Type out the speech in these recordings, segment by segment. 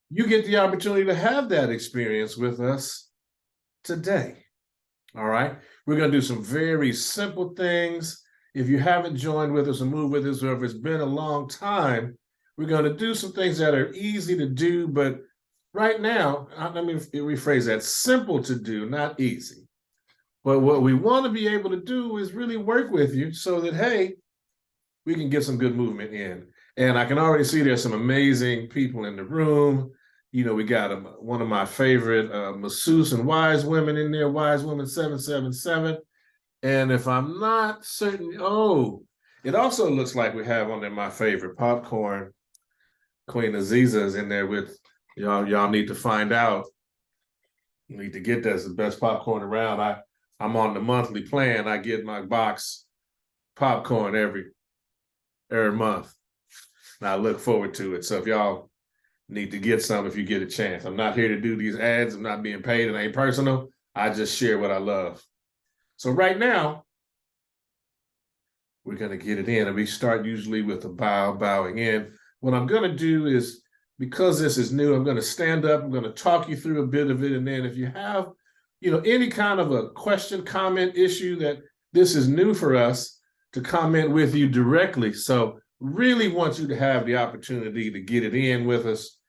you get the opportunity to have that experience with us today. All right. We're going to do some very simple things. If you haven't joined with us or moved with us, or if it's been a long time, we're going to do some things that are easy to do, but right now, let me rephrase that, simple to do, not easy. But what we want to be able to do is really work with you so that, hey, we can get some good movement in. And I can already see there's some amazing people in the room. You know, we got one of my favorite masseuse and wise women in there, Wise Woman 777. And if I'm not certain, it also looks like we have one of my favorite popcorn. Queen Aziza is in there with y'all. Y'all need to find out. You need to get this, the best popcorn around. I'm on the monthly plan. I get my box popcorn every month. And I look forward to it. So if y'all need to get some, if you get a chance. I'm not here to do these ads. I'm not being paid. It ain't personal. I just share what I love. So right now, we're going to get it in. And we start usually with a bowing in. What I'm going to do is, because this is new, I'm going to stand up. I'm going to talk you through a bit of it. And then if you have, any kind of a question, comment, issue that this is new for us, to comment with you directly. So really want you to have the opportunity to get it in with us.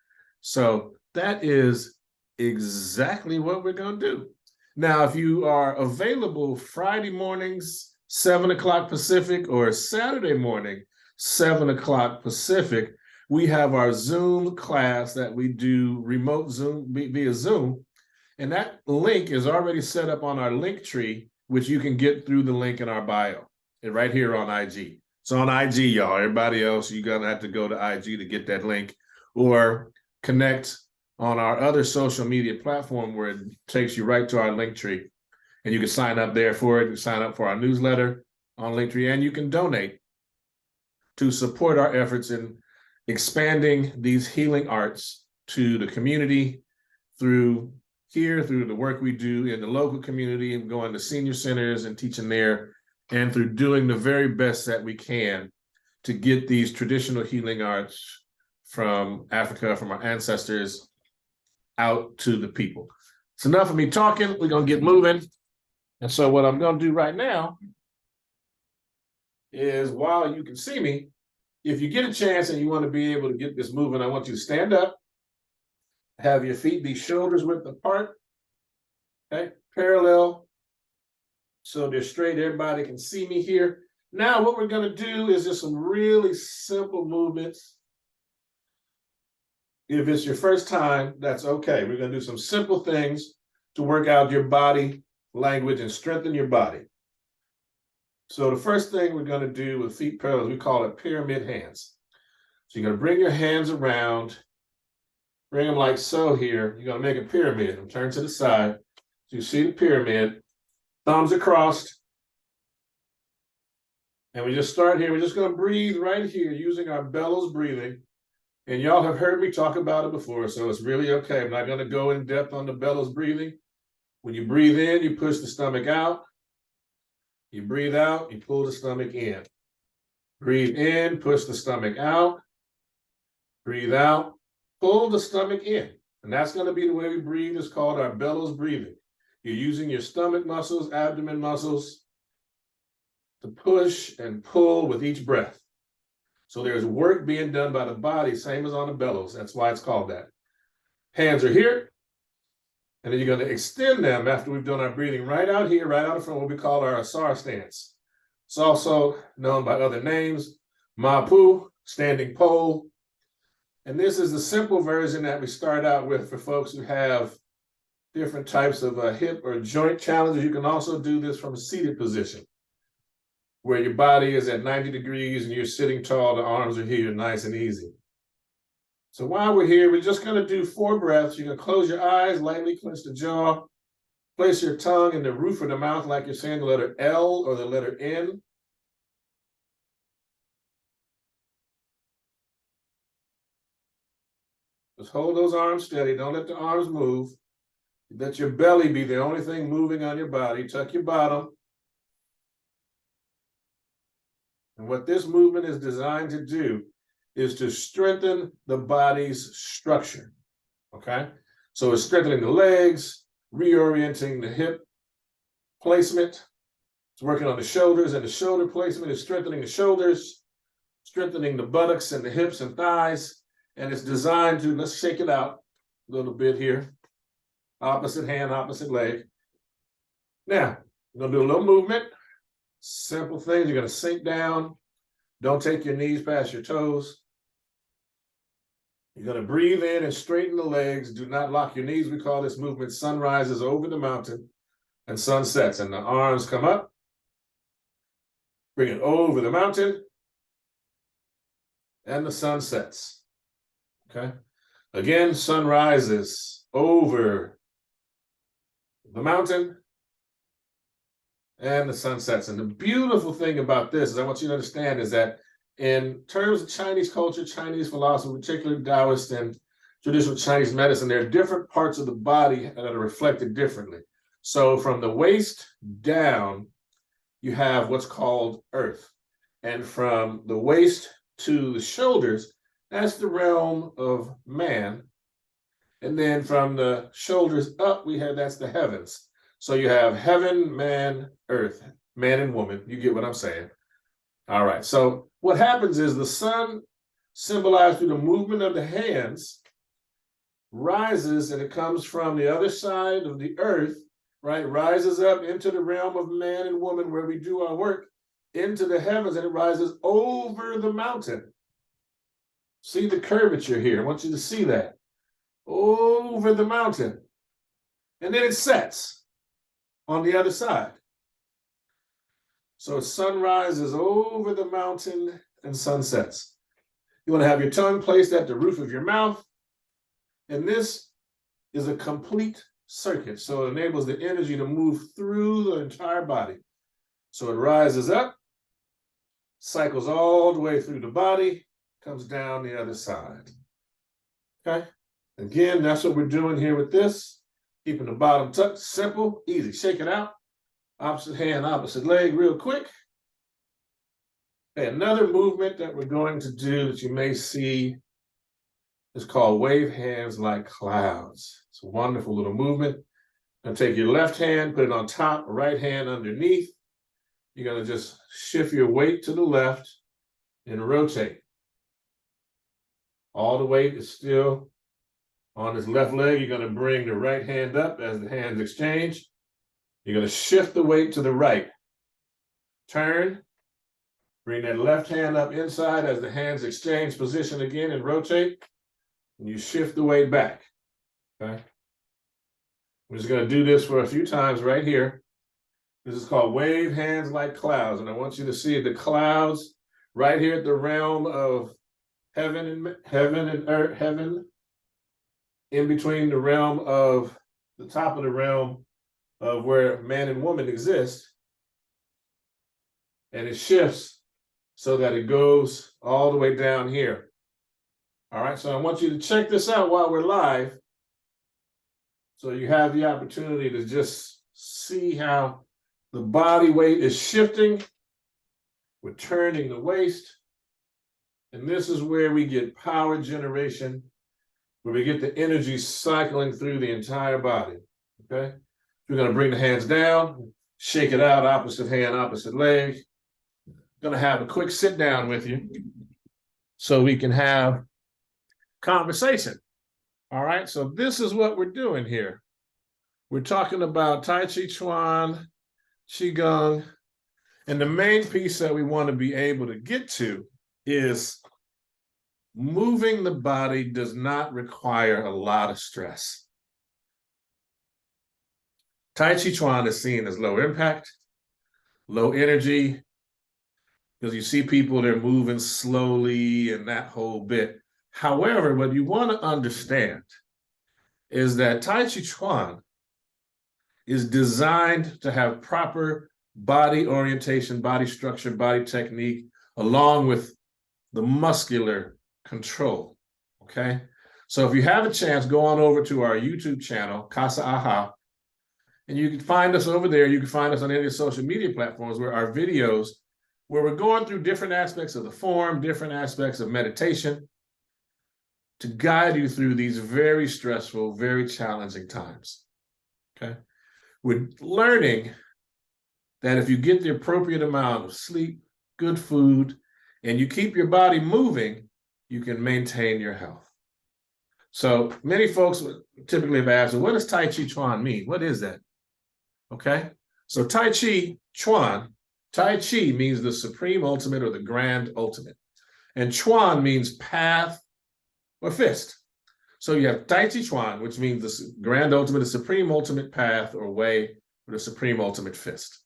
So that is exactly what we're going to do. Now, if you are available Friday mornings, 7 o'clock Pacific, or Saturday morning, 7 o'clock Pacific, we have our Zoom class that we do remote Zoom via Zoom. And that link is already set up on our LinkTree, which you can get through the link in our bio, and right here on IG. So on IG, y'all, everybody else, you're going to have to go to IG to get that link, or connect on our other social media platform where it takes you right to our LinkTree. And you can sign up there for it. You sign up for our newsletter on LinkTree, and you can donate to support our efforts in expanding these healing arts to the community through the work we do in the local community, and going to senior centers and teaching there, and through doing the very best that we can to get these traditional healing arts from Africa, from our ancestors, out to the people. It's enough of me talking. We're going to get moving. And so what I'm going to do right now is, while you can see me, if you get a chance and you want to be able to get this moving, I want you to stand up, have your feet be shoulders width apart, okay, parallel, so they're straight. Everybody can see me here. Now what we're going to do is just some really simple movements. If it's your first time, that's okay. We're going to do some simple things to work out your body language and strengthen your body. So the first thing we're going to do with feet parallel, we call it pyramid hands. So you're going to bring your hands around, bring them like so here. You're going to make a pyramid and turn to the side. So you see the pyramid, thumbs across. And we just start here. We're just going to breathe right here using our bellows breathing. And y'all have heard me talk about it before, so it's really okay. I'm not going to go in depth on the bellows breathing. When you breathe in, you push the stomach out. You breathe out, you pull the stomach in. Breathe in, push the stomach out. Breathe out, pull the stomach in. And that's going to be the way we breathe. It's called our bellows breathing. You're using your stomach muscles, abdomen muscles, to push and pull with each breath. So there's work being done by the body, same as on the bellows. That's why it's called that. Hands are here. And then you're going to extend them after we've done our breathing right out here, right out in front, what we call our Asar stance. It's also known by other names, Mapu, standing pole. And this is the simple version that we start out with for folks who have different types of hip or joint challenges. You can also do this from a seated position, where your body is at 90 degrees and you're sitting tall, the arms are here, nice and easy. So while we're here, we're just going to do 4 breaths. You can close your eyes, lightly clench the jaw, place your tongue in the roof of the mouth like you're saying the letter L or the letter N. Just hold those arms steady. Don't let the arms move. Let your belly be the only thing moving on your body. Tuck your bottom. And what this movement is designed to do is to strengthen the body's structure, okay? So it's strengthening the legs, reorienting the hip placement. It's working on the shoulders, and the shoulder placement is strengthening the shoulders, strengthening the buttocks and the hips and thighs, and it's designed to, let's shake it out a little bit here. Opposite hand, opposite leg. Now, we're gonna do a little movement. Simple things, you're gonna sink down. Don't take your knees past your toes. You're gonna breathe in and straighten the legs. Do not lock your knees. We call this movement sun rises over the mountain and sun sets. And the arms come up. Bring it over the mountain and the sun sets, okay? Again, sun rises over the mountain and the sun sets. And the beautiful thing about this is I want you to understand is that in terms of Chinese culture, Chinese philosophy, particularly Taoist and traditional Chinese medicine, there are different parts of the body that are reflected differently. So from the waist down, you have what's called earth. And from the waist to the shoulders, that's the realm of man. And then from the shoulders up, that's the heavens. So you have heaven, man, earth, man and woman. You get what I'm saying. All right. So what happens is the sun, symbolized through the movement of the hands, rises, and it comes from the other side of the earth, right? Rises up into the realm of man and woman where we do our work, into the heavens, and it rises over the mountain. See the curvature here. I want you to see that. Over the mountain. And then it sets on the other side. So sun rises over the mountain and sun sets. You want to have your tongue placed at the roof of your mouth. And this is a complete circuit. So it enables the energy to move through the entire body. So it rises up, cycles all the way through the body, comes down the other side. Okay? Again, that's what we're doing here with this. Keeping the bottom tucked, simple, easy. Shake it out. Opposite hand, opposite leg, real quick. Okay, another movement that we're going to do that you may see is called wave hands like clouds. It's a wonderful little movement. Now take your left hand, put it on top, right hand underneath. You're going to just shift your weight to the left and rotate. All the weight is still on this left leg. You're going to bring the right hand up as the hands exchange. You're going to shift the weight to the right. Turn. Bring that left hand up inside as the hands exchange position again and rotate. And you shift the weight back. Okay? We're just going to do this for a few times right here. This is called wave hands like clouds. And I want you to see the clouds right here at the realm of heaven and earth, heaven, in between the realm of the top of the realm of where man and woman exist. And it shifts so that it goes all the way down here. All right, so I want you to check this out while we're live. So you have the opportunity to just see how the body weight is shifting. We're turning the waist. And this is where we get power generation, where we get the energy cycling through the entire body, okay? We're gonna bring the hands down, shake it out, opposite hand, opposite leg. Gonna have a quick sit down with you so we can have conversation. All right, so this is what we're doing here. We're talking about Tai Chi Chuan, Qigong, and the main piece that we want to be able to get to is moving the body does not require a lot of stress. Tai Chi Chuan is seen as low impact, low energy, because you see people, they're moving slowly and that whole bit. However, what you want to understand is that Tai Chi Chuan is designed to have proper body orientation, body structure, body technique, along with the muscular control, okay? So if you have a chance, go on over to our YouTube channel, KhASA Aha, and you can find us over there. You can find us on any of the social media platforms where our videos where we're going through different aspects of the form, different aspects of meditation to guide you through these very stressful, very challenging times. Okay? We're learning that if you get the appropriate amount of sleep, good food, and you keep your body moving, you can maintain your health. So many folks typically have asked, well, what does Tai Chi Chuan mean? What is that? Okay, so Tai Chi Chuan, Tai Chi means the supreme ultimate or the grand ultimate. And Chuan means path or fist. So you have Tai Chi Chuan, which means the grand ultimate, the supreme ultimate path or way, or the supreme ultimate fist.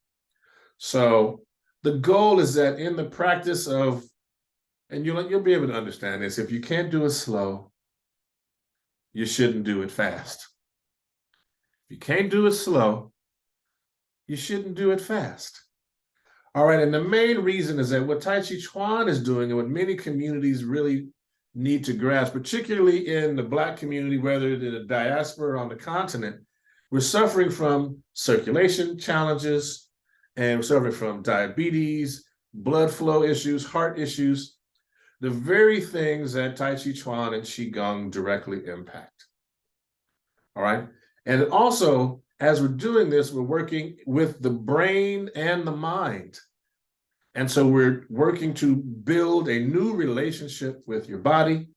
So the goal is that in the practice of, and you'll be able to understand this, if you can't do it slow, you shouldn't do it fast. If you can't do it slow, you shouldn't do it fast. All right, and the main reason is that what Tai Chi Chuan is doing and what many communities really need to grasp, particularly in the Black community, whether in the diaspora or on the continent, we're suffering from circulation challenges, and we're suffering from diabetes, blood flow issues, heart issues, the very things that Tai Chi Chuan and Qigong directly impact. All right, and also, as we're doing this, we're working with the brain and the mind. And so we're working to build a new relationship with your body,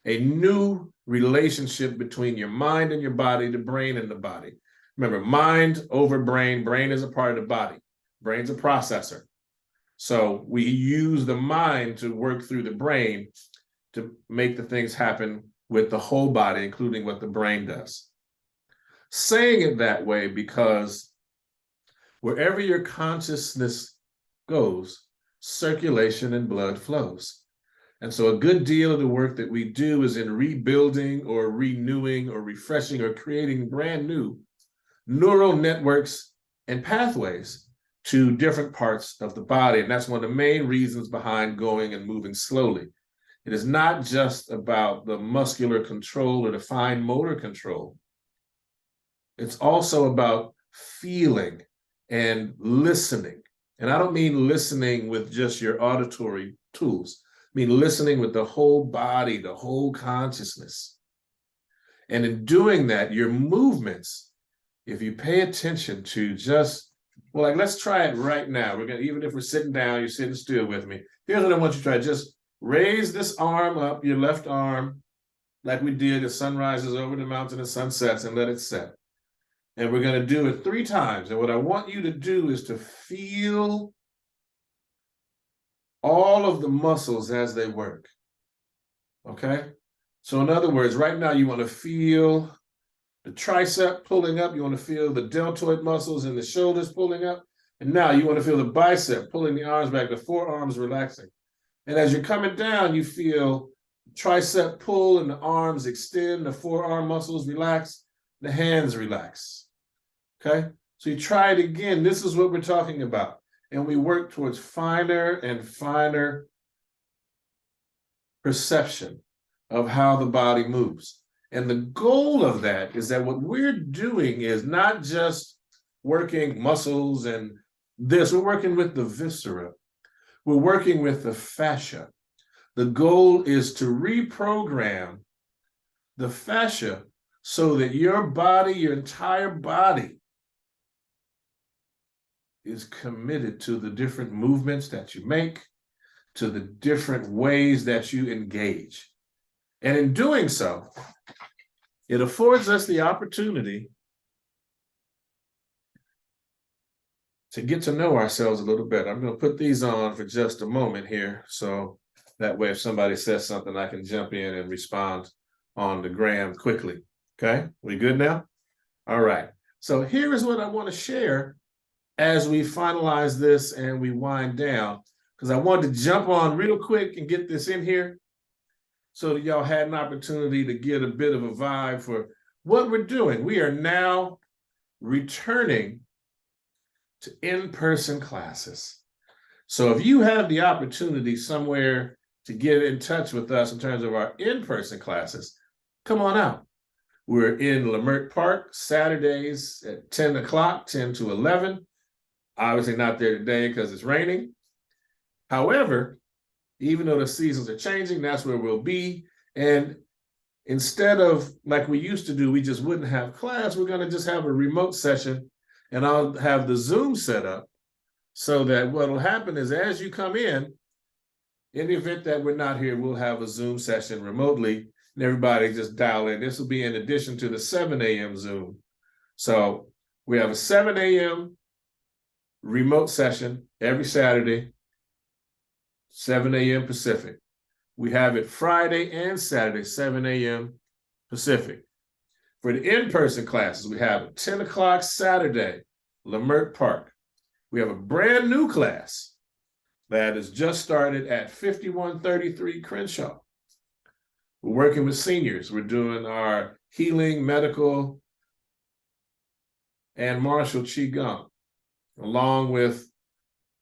a new relationship between your mind and your body, the brain and the body. Remember, mind over brain. Brain is a part of the body. Brain's a processor. So we use the mind to work through the brain to make the things happen with the whole body, including what the brain does. Saying it that way because wherever your consciousness goes, circulation and blood flows. And so a good deal of the work that we do is in rebuilding or renewing or refreshing or creating brand new neural networks and pathways to different parts of the body. And that's one of the main reasons behind going and moving slowly. It is not just about the muscular control or the fine motor control. It's also about feeling and listening. And I don't mean listening with just your auditory tools. I mean listening with the whole body, the whole consciousness. And in doing that, your movements, if you pay attention to just, well, like, let's try it right now. We're gonna, even if we're sitting down, you're sitting still with me. Here's what I want you to try. Just raise this arm up, your left arm, like we did as sun rises over the mountain and sun sets, and let it set. And we're going to do it 3 times. And what I want you to do is to feel all of the muscles as they work. Okay? So in other words, right now you want to feel the tricep pulling up. You want to feel the deltoid muscles in the shoulders pulling up. And now you want to feel the bicep pulling the arms back, the forearms relaxing. And as you're coming down, you feel the tricep pull and the arms extend, the forearm muscles relax, the hands relax. Okay, so you try it again. This is what we're talking about. And we work towards finer and finer perception of how the body moves. And the goal of that is that what we're doing is not just working muscles and this, we're working with the viscera. We're working with the fascia. The goal is to reprogram the fascia so that your body, your entire body, is committed to the different movements that you make, to the different ways that you engage. And in doing so, it affords us the opportunity to get to know ourselves a little bit. I'm going to put these on for just a moment here, so that way if somebody says something, I can jump in and respond on the gram quickly. Okay, we good now? All right, so here is what I want to share as we finalize this and we wind down, because I wanted to jump on real quick and get this in here so that y'all had an opportunity to get a bit of a vibe for what we're doing. We are now returning to in-person classes. So if you have the opportunity somewhere to get in touch with us in terms of our in-person classes, come on out. We're in Lamert Park Saturdays at 10 o'clock, 10 to 11. Obviously not there today because it's raining. However, even though the seasons are changing, that's where we'll be. And instead of like we used to do, we just wouldn't have class, we're going to just have a remote session, and I'll have the Zoom set up so that what will happen is as you come in the event that we're not here, we'll have a Zoom session remotely and everybody just dial in. This will be in addition to the 7 a.m. Zoom. So we have a 7 a.m. remote session every Saturday, 7 a.m. Pacific. We have it Friday and Saturday, 7 a.m. Pacific. For the in-person classes, we have it 10 o'clock Saturday, Lamert Park. We have a brand new class that has just started at 5133 Crenshaw. We're working with seniors. We're doing our healing, medical, and martial Qigong, along with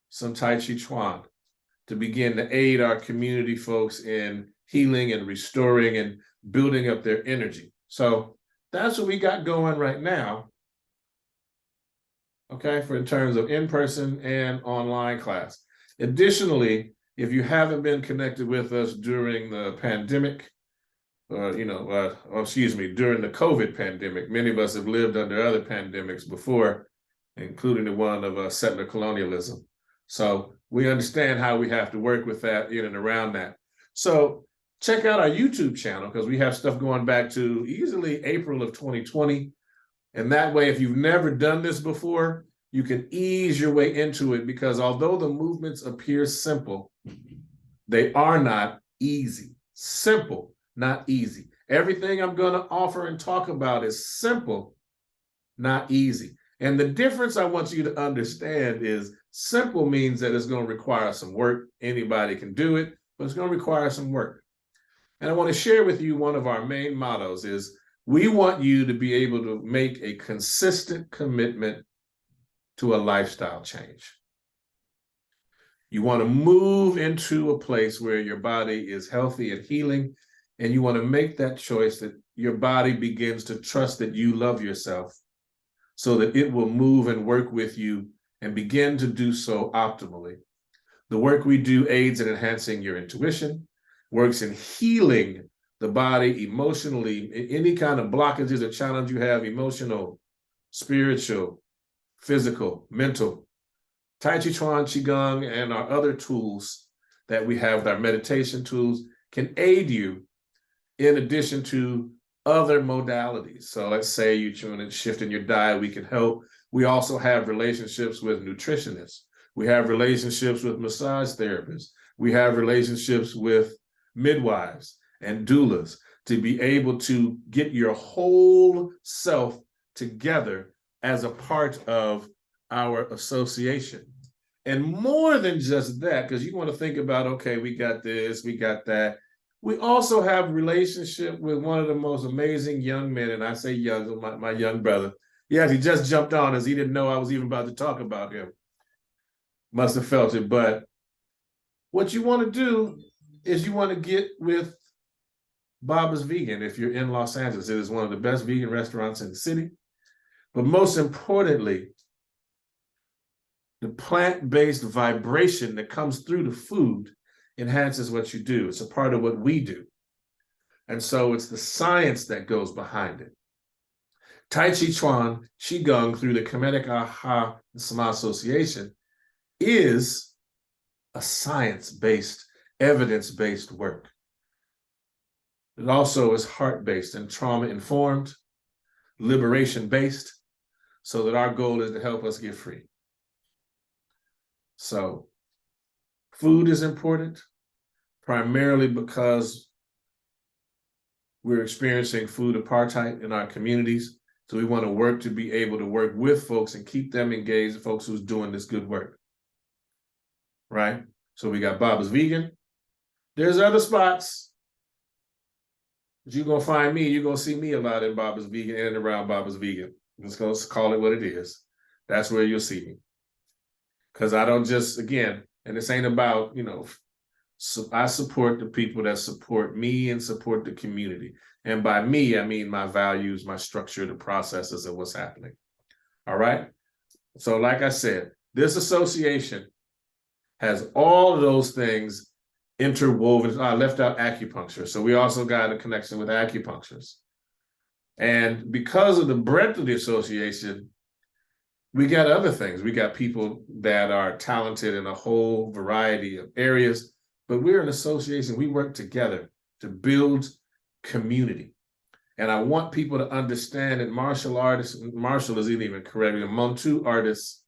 some Tai Chi Chuan, to begin to aid our community folks in healing and restoring and building up their energy. So that's what we got going right now, okay, for in terms of in-person and online class. Additionally, if you haven't been connected with us during the pandemic, during the COVID pandemic, many of us have lived under other pandemics before, including the one of settler colonialism. So we understand how we have to work with that in and around that. So check out our YouTube channel, because we have stuff going back to easily April of 2020. And that way, if you've never done this before, you can ease your way into it, because although the movements appear simple, they are not easy. Simple, not easy. Everything I'm going to offer and talk about is simple, not easy. And the difference I want you to understand is simple means that it's going to require some work. Anybody can do it, but it's going to require some work. And I want to share with you one of our main mottos is we want you to be able to make a consistent commitment to a lifestyle change. You want to move into a place where your body is healthy and healing, and you want to make that choice that your body begins to trust that you love yourself so that it will move and work with you and begin to do so optimally. The work we do aids in enhancing your intuition, works in healing the body emotionally, any kind of blockages or challenge you have, emotional, spiritual, physical, mental. Tai Chi Chuan, Qigong, and our other tools that we have, our meditation tools, can aid you in addition to other modalities. So let's say you're trying to shift in your diet, we can help. We also have relationships with nutritionists. We have relationships with massage therapists. We have relationships with midwives and doulas to be able to get your whole self together as a part of our association. And more than just that, because you want to think about, okay, we got this, we got that. We also have a relationship with one of the most amazing young men, and I say young, my young brother. Yes, he just jumped on as he didn't know I was even about to talk about him. Must have felt it. But what you want to do is you want to get with Baba's Vegan if you're in Los Angeles. It is one of the best vegan restaurants in the city. But most importantly, the plant-based vibration that comes through the food enhances what you do. It's a part of what we do. And so it's the science that goes behind it. Tai Chi Chuan, Qigong, through the KhASA Aha Association, is a science-based, evidence-based work. It also is heart-based and trauma-informed, liberation-based, so that our goal is to help us get free. So food is important, primarily because we're experiencing food apartheid in our communities. So we want to work to be able to work with folks and keep them engaged, folks who's doing this good work, right? So we got Baba's Vegan. There's other spots, but you're going to find me, you're going to see me a lot in Baba's Vegan and around Baba's Vegan. I'm just going to call it what it is. That's where you'll see me. Because I don't just, again, and this ain't about, so I support the people that support me and support the community. And by me, I mean my values, my structure, the processes of what's happening. All right? So like I said, this association has all of those things interwoven. I left out acupuncture. So we also got a connection with acupuncturists. And because of the breadth of the association, we got other things. We got people that are talented in a whole variety of areas, but we're an association. We work together to build community. And I want people to understand that martial isn't even correct, Montu artists,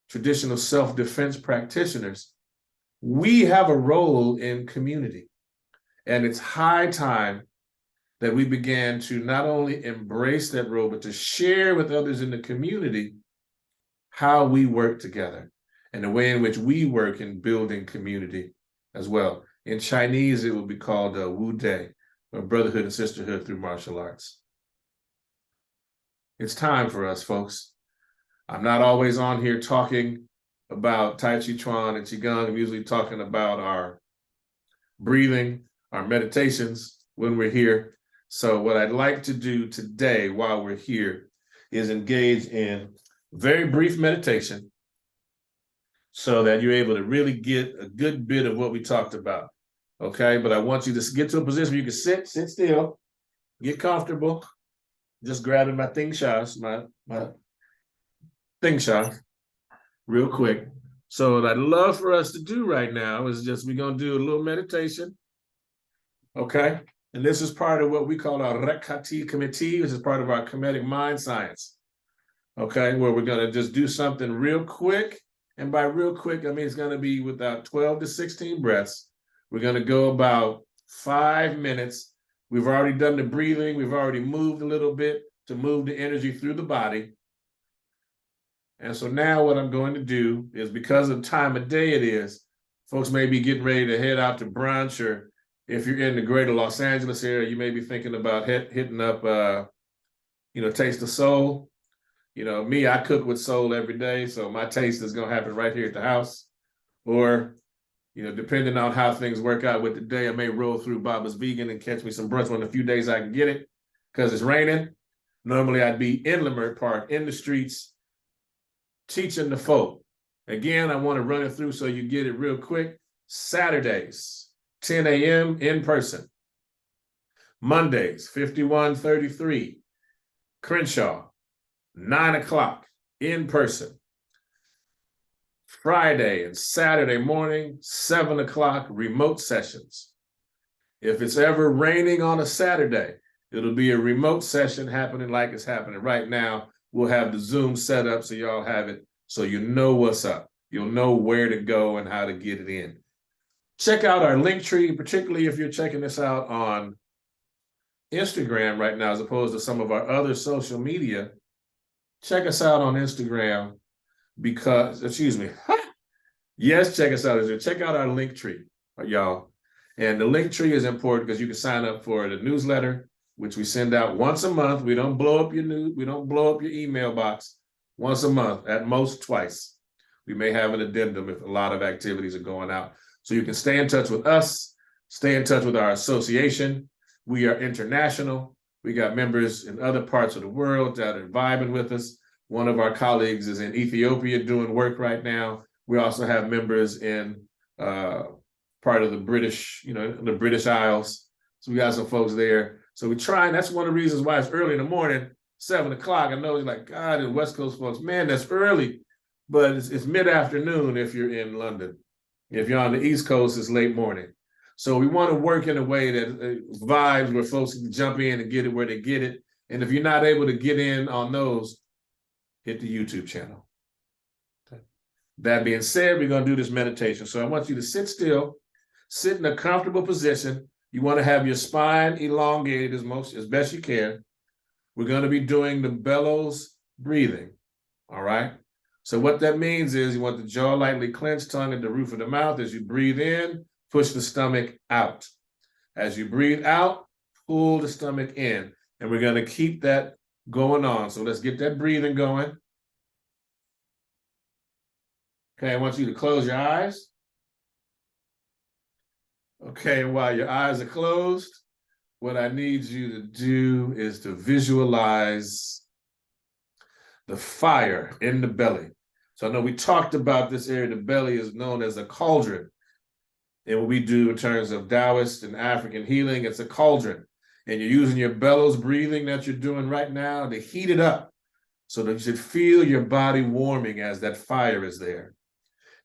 traditional self-defense practitioners, we have a role in community. And it's high time that we began to not only embrace that role, but to share with others in the community how we work together and the way in which we work in building community as well. In Chinese, it would be called Wu Dai, or brotherhood and sisterhood through martial arts. It's time for us, folks. I'm not always on here talking about Tai Chi Chuan and Qigong. I'm usually talking about our breathing, our meditations when we're here. So what I'd like to do today while we're here is engage in very brief meditation so that you're able to really get a good bit of what we talked about. Okay, but I want you to get to a position where you can sit still, get comfortable. Just grabbing my thing shots, my thing shot real quick. So what I'd love for us to do right now is we're gonna do a little meditation. Okay, and this is part of what we call our Rekh Hati Khamiti. This is part of our Kemetic mind science. Okay, where we're gonna just do something real quick. And by real quick, I mean it's gonna be without 12 to 16 breaths. We're going to go about 5 minutes. We've already done the breathing. We've already moved a little bit to move the energy through the body. And so now what I'm going to do is, because of the time of day it is, folks may be getting ready to head out to brunch, or if you're in the greater Los Angeles area, you may be thinking about hitting up, Taste of Soul. Me, I cook with soul every day, so my taste is going to happen right here at the house. Or depending on how things work out with the day, I may roll through Baba's Vegan and catch me some brunch on the few days I can get it because it's raining. Normally, I'd be in Leimert Park, in the streets, teaching the folk. Again, I want to run it through so you get it real quick. Saturdays, 10 a.m. in person. Mondays, 5133, Crenshaw, 9 o'clock in person. Friday and Saturday morning, 7 o'clock, remote sessions. If it's ever raining on a Saturday, it'll be a remote session happening like it's happening right now. We'll have the Zoom set up so y'all have it, so you know what's up. You'll know where to go and how to get it in. Check out our LinkTree, particularly if you're checking this out on Instagram right now, as opposed to some of our other social media. Check us out on Instagram because, yes, check us out. Check out our LinkTree, y'all. And the LinkTree is important because you can sign up for the newsletter, which we send out once a month. We don't blow up your email box. Once a month, at most twice. We may have an addendum if a lot of activities are going out. So you can stay in touch with us, stay in touch with our association. We are international. We got members in other parts of the world that are vibing with us. One of our colleagues is in Ethiopia doing work right now. We also have members in part of the British, the British Isles. So we got some folks there. So we try, and that's one of the reasons why it's early in the morning, 7 o'clock. I know you're like, God, and West Coast folks, man, that's early. But it's mid-afternoon if you're in London. If you're on the East Coast, it's late morning. So we want to work in a way that vibes where folks can jump in and get it where they get it. And if you're not able to get in on those, hit the YouTube channel. Okay. That being said, we're going to do this meditation. So I want you to sit still, sit in a comfortable position. You want to have your spine elongated as best you can. We're going to be doing the bellows breathing. All right. So what that means is you want the jaw lightly clenched, tongue at the roof of the mouth. As you breathe in, push the stomach out. As you breathe out, pull the stomach in. And we're going to keep that going on. So let's get that breathing going. Okay, I want you to close your eyes. Okay, and while your eyes are closed, what I need you to do is to visualize the fire in the belly. So I know we talked about this area of the belly is known as a cauldron. And what we do in terms of Taoist and African healing, it's a cauldron. And you're using your bellows breathing that you're doing right now to heat it up so that you should feel your body warming as that fire is there.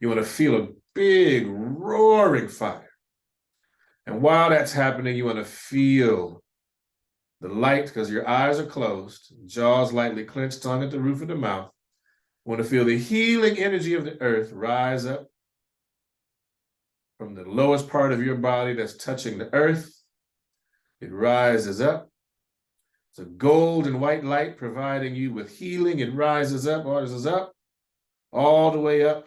You want to feel a big roaring fire. And while that's happening, you want to feel the light, because your eyes are closed, jaws lightly clenched, tongue at the roof of the mouth. You want to feel the healing energy of the earth rise up from the lowest part of your body that's touching the earth. It rises up. It's a gold and white light providing you with healing. It rises up all the way up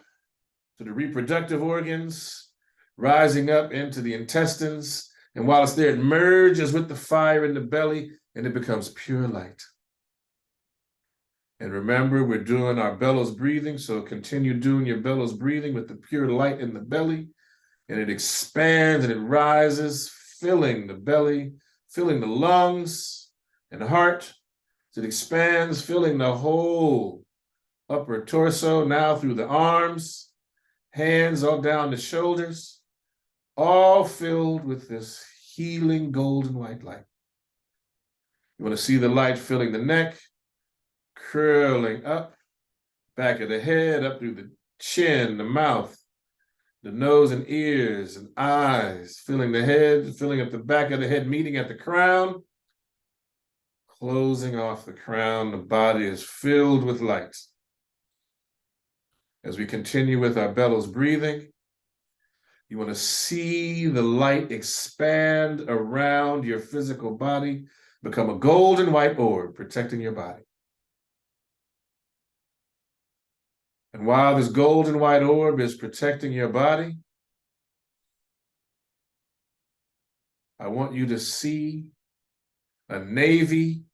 to the reproductive organs, rising up into the intestines. And while it's there, it merges with the fire in the belly and it becomes pure light. And remember, we're doing our bellows breathing, so continue doing your bellows breathing with the pure light in the belly. And it expands and it rises, filling the belly, filling the lungs and the heart. So it expands, filling the whole upper torso, now through the arms, hands all down the shoulders, all filled with this healing golden white light. You want to see the light filling the neck, curling up, back of the head, up through the chin, the mouth, the nose and ears and eyes, filling the head, filling up the back of the head, meeting at the crown, closing off the crown. The body is filled with light. As we continue with our bellows breathing, you want to see the light expand around your physical body, become a golden white orb protecting your body. And while this golden white orb is protecting your body, I want you to see a navy,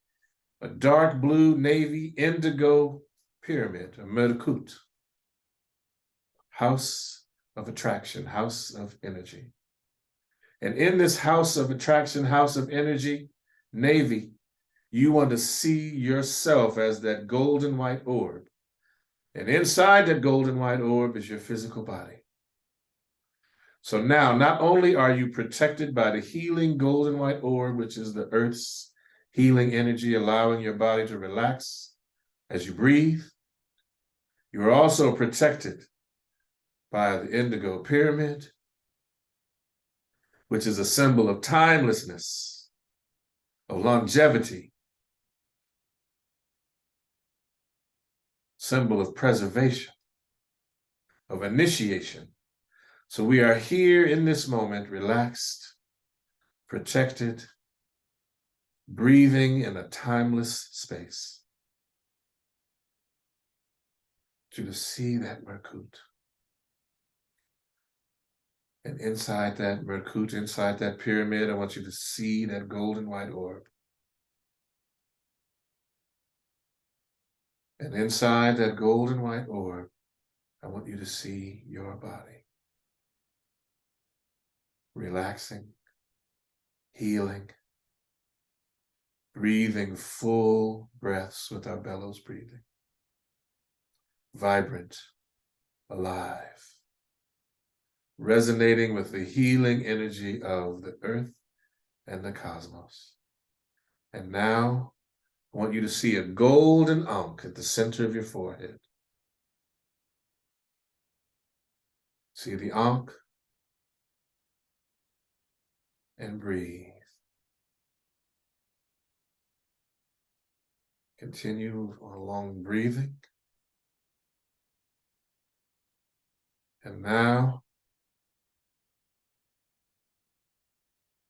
a dark blue navy indigo pyramid, a Merkut, house of attraction, house of energy. And in this house of attraction, house of energy, navy, you want to see yourself as that golden white orb. And inside that golden white orb is your physical body. So now, not only are you protected by the healing golden white orb, which is the earth's healing energy, allowing your body to relax as you breathe, you are also protected by the indigo pyramid, which is a symbol of timelessness, of longevity, symbol of preservation, of initiation. So we are here in this moment, relaxed, protected, breathing in a timeless space. To see that Merkut. And inside that Merkut, inside that pyramid, I want you to see that golden white orb. And inside that golden white orb, I want you to see your body. Relaxing, healing, breathing full breaths with our bellows breathing. Vibrant, alive, resonating with the healing energy of the earth and the cosmos. And now, I want you to see a golden Ankh at the center of your forehead. See the Ankh and breathe. Continue along breathing. And now,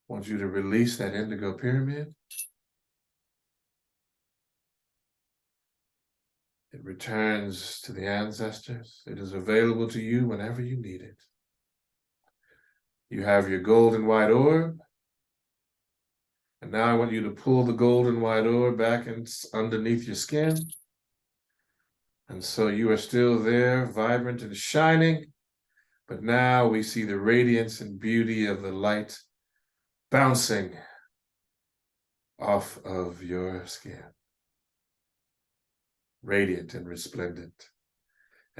I want you to release that indigo pyramid. It returns to the ancestors. It is available to you whenever you need it. You have your golden white orb. And now I want you to pull the golden white orb back underneath your skin. And so you are still there, vibrant and shining. But now we see the radiance and beauty of the light bouncing off of your skin. Radiant and resplendent.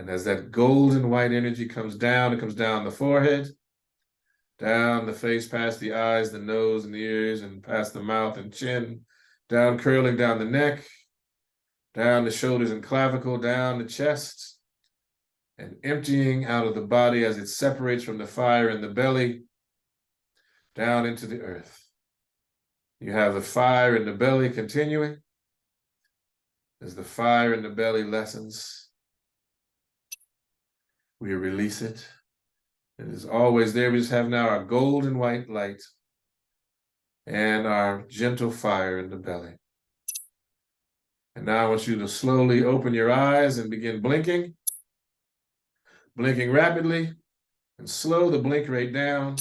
And as that golden white energy comes down, it comes down the forehead, down the face, past the eyes, the nose, and the ears, and past the mouth and chin, down, curling down the neck, down the shoulders and clavicle, down the chest, and emptying out of the body as it separates from the fire in the belly, down into the earth. You have the fire in the belly continuing. As the fire in the belly lessens, we release it. It is always there. We just have now our golden white light and our gentle fire in the belly. And now I want you to slowly open your eyes and begin blinking. Blinking rapidly, and slow the blink rate down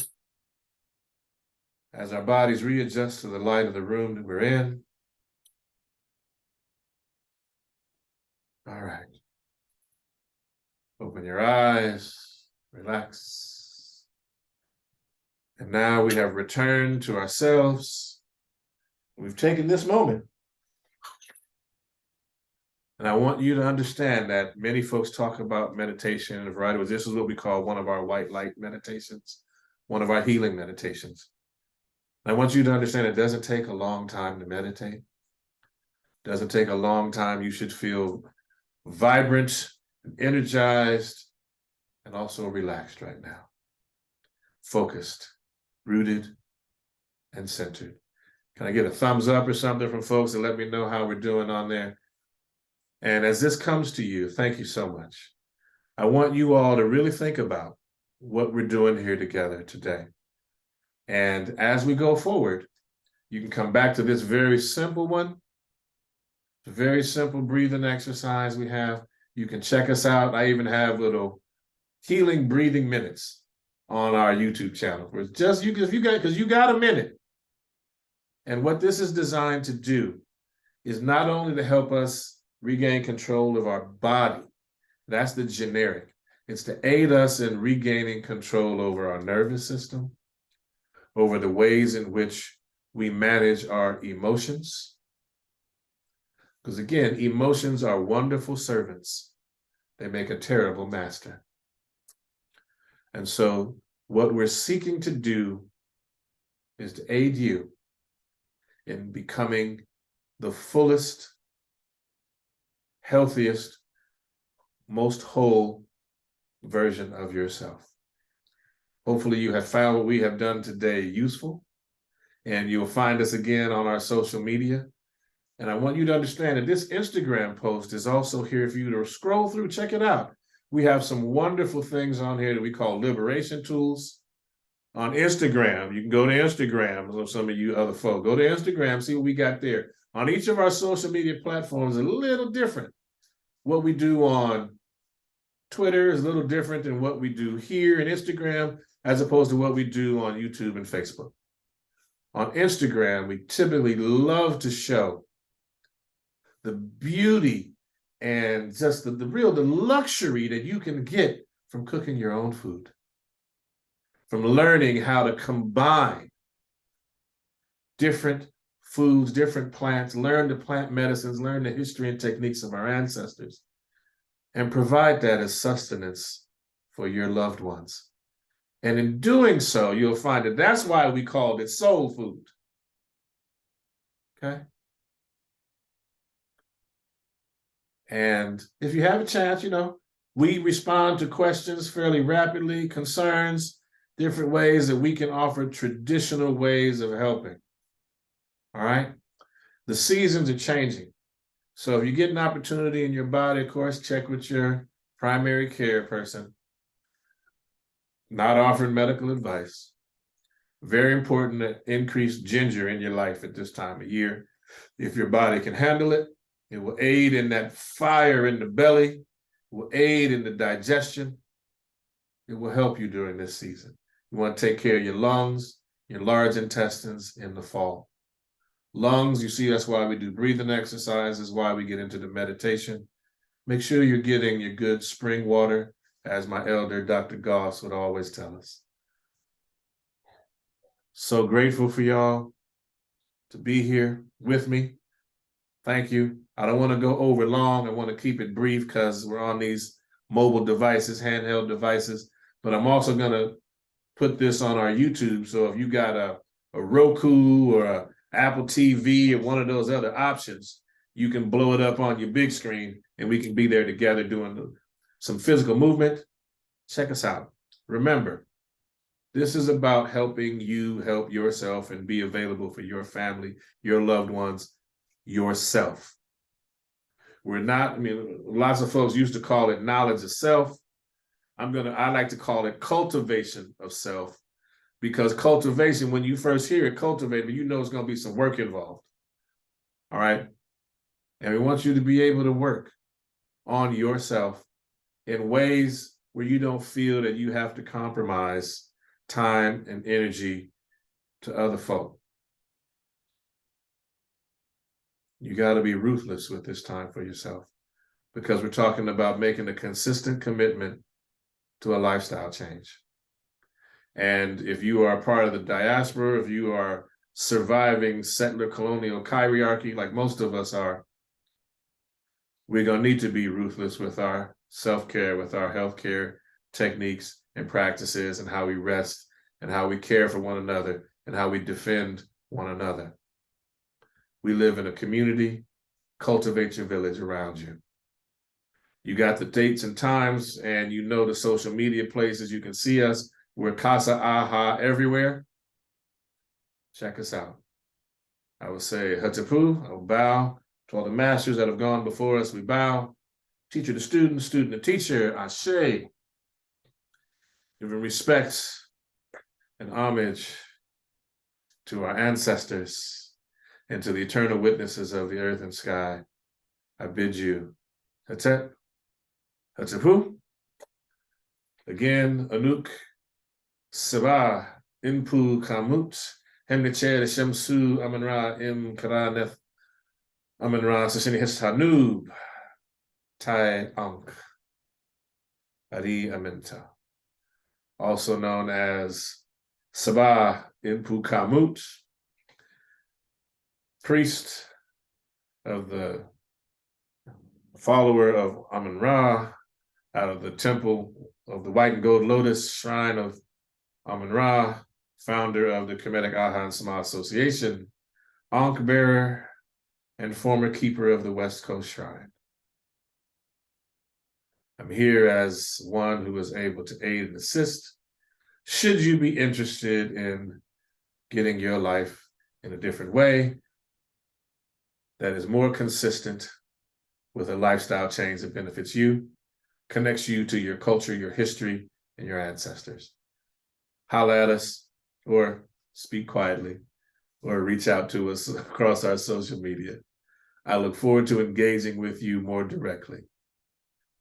as our bodies readjust to the light of the room that we're in. All right. Open your eyes, relax. And now we have returned to ourselves. We've taken this moment. And I want you to understand that many folks talk about meditation in a variety of ways. This is what we call one of our white light meditations, one of our healing meditations. I want you to understand it doesn't take a long time to meditate. It doesn't take a long time. You should feel vibrant, and energized, and also relaxed right now. Focused, rooted, and centered. Can I get a thumbs up or something from folks to let me know how we're doing on there? And as this comes to you, thank you so much. I want you all to really think about what we're doing here together today. And as we go forward, you can come back to this very simple one, the very simple breathing exercise we have. You can check us out. I even have little healing breathing minutes on our YouTube channel. It's just because you got a minute. And what this is designed to do is not only to help us regain control of our body. That's the generic. It's to aid us in regaining control over our nervous system, over the ways in which we manage our emotions. Because again, emotions are wonderful servants. They make a terrible master. And so what we're seeking to do is to aid you in becoming the fullest, healthiest, most whole version of yourself. Hopefully you have found what we have done today useful, and you'll find us again on our social media. And I want you to understand that this Instagram post is also here for you to scroll through, check it out. We have some wonderful things on here that we call liberation tools. On Instagram, you can go to Instagram, so some of you other folk, go to Instagram, see what we got there. On each of our social media platforms, a little different. What we do on Twitter is a little different than what we do here in Instagram, as opposed to what we do on YouTube and Facebook. On Instagram, we typically love to show the beauty and just the luxury that you can get from cooking your own food, from learning how to combine different foods, different plants, learn the plant medicines, learn the history and techniques of our ancestors, and provide that as sustenance for your loved ones. And in doing so, you'll find that that's why we called it soul food. Okay? And if you have a chance, we respond to questions fairly rapidly, concerns, different ways that we can offer traditional ways of helping. All right? The seasons are changing. So if you get an opportunity in your body, of course, check with your primary care person. Not offering medical advice. Very important to increase ginger in your life at this time of year. If your body can handle it, it will aid in that fire in the belly, it will aid in the digestion. It will help you during this season. You want to take care of your lungs, your large intestines in the fall. Lungs, you see, that's why we do breathing exercises, why we get into the meditation. Make sure you're getting your good spring water, as my elder, Dr. Goss, would always tell us. So grateful for y'all to be here with me. Thank you. I don't want to go over long. I want to keep it brief because we're on these mobile devices, handheld devices, but I'm also going to put this on our YouTube. So if you got a Roku or a Apple TV or one of those other options, you can blow it up on your big screen and we can be there together doing some physical movement. Check us out. Remember, this is about helping you help yourself and be available for your family, your loved ones, yourself. We're not, I mean, lots of folks used to call it knowledge of self. I like to call it cultivation of self, because cultivation, when you first hear it, cultivate, you know it's going to be some work involved. All right. And we want you to be able to work on yourself in ways where you don't feel that you have to compromise time and energy to other folk. You got to be ruthless with this time for yourself, because we're talking about making a consistent commitment to a lifestyle change. And if you are part of the diaspora, if you are surviving settler colonial hierarchy, like most of us are, we're going to need to be ruthless with our self-care, with our healthcare techniques and practices, and how we rest, and how we care for one another, and how we defend one another. We live in a community. Cultivate your village around you. You got the dates and times, and you know the social media places you can see us. We're KhASA Aha everywhere. Check us out. I would say Hotepu, I will bow to all the masters that have gone before us. We bow. Teacher to student, student to teacher. Ashe. Giving respect and homage to our ancestors and to the eternal witnesses of the earth and sky. I bid you, Hetep, Hotepu. Again, Anuk, Seba Inpu Kamut, Hemniche Shamsu Amanra Im Karaneth Amanra Sashini Hanub, Tai Ankh, Ari Aminta, also known as Seba Inpu Kamut, priest of the follower of Amun-Ra, out of the temple of the white and gold lotus shrine of Amun-Ra, founder of the Kemetic Aha and Sama Association, Ankh bearer, and former keeper of the West Coast Shrine. I'm here as one who is able to aid and assist, should you be interested in getting your life in a different way that is more consistent with a lifestyle change that benefits you, connects you to your culture, your history, and your ancestors. Holla at us, or speak quietly, or reach out to us across our social media. I look forward to engaging with you more directly.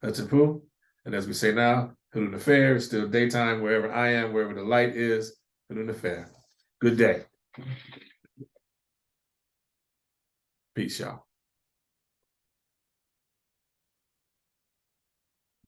Hotepu, and as we say now, Hulu Nefer, it's still daytime wherever I am, wherever the light is, Hulu Nefer. Good day. Peace, y'all.